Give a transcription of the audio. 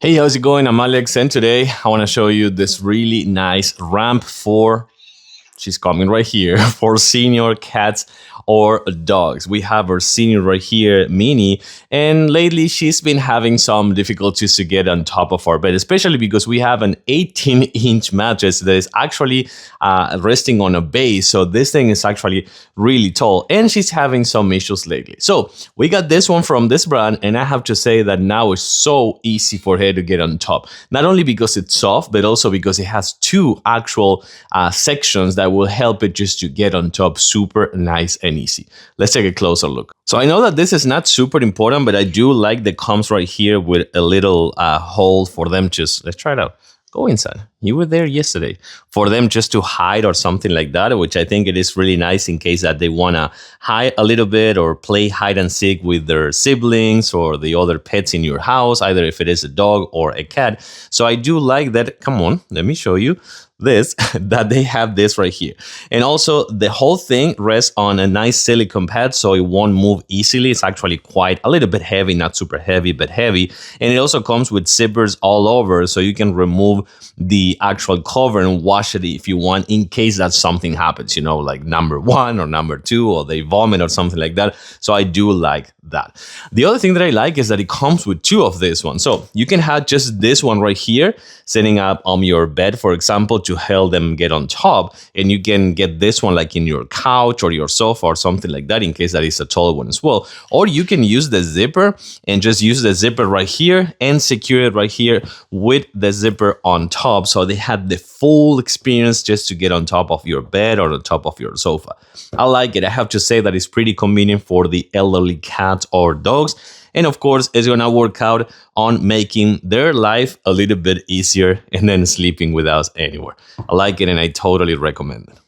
Hey, how's it going? I'm Alex, and today I want to show you this really nice ramp for, she's coming right here, for senior cats or dogs. We have our senior right here, Minnie, and lately she's been having some difficulties to get on top of our bed, especially because we have an 18-inch mattress that is actually resting on a base. So this thing is actually really tall, and she's having some issues lately. So we got this one from this brand, and I have to say that now it's so easy for her to get on top. Not only because it's soft, but also because it has two actual sections that will help it just to get on top super nice and easy. Let's take a closer look. So I know that this is not super important, but I do like the comes right here with a little hole for them. Just let's try it out. Go inside. You were there yesterday. For them just to hide or something like that, which I think it is really nice in case that they want to hide a little bit or play hide and seek with their siblings or the other pets in your house, either if it is a dog or a cat. So I do like that. Come on, let me show you this, that they have this right here. And also the whole thing rests on a nice silicone pad, so it won't move easily. It's actually quite a little bit heavy, not super heavy, but heavy. And it also comes with zippers all over, so you can remove the actual cover and wash it if you want, in case that something happens, you know, like number one or number two, or they vomit or something like that. So I do like that. The other thing that I like is that it comes with two of this one. So you can have just this one right here, setting up on your bed, for example, to help them get on top. And you can get this one like in your couch or your sofa or something like that, in case that is a tall one as well. Or you can use the zipper and just use the zipper right here and secure it right here with the zipper on top. So they have the full experience just to get on top of your bed or on top of your sofa. I like it. I have to say that it's pretty convenient for the elderly cats or dogs. And of course, it's gonna work out on making their life a little bit easier and then sleeping with us anywhere. I like it and I totally recommend it.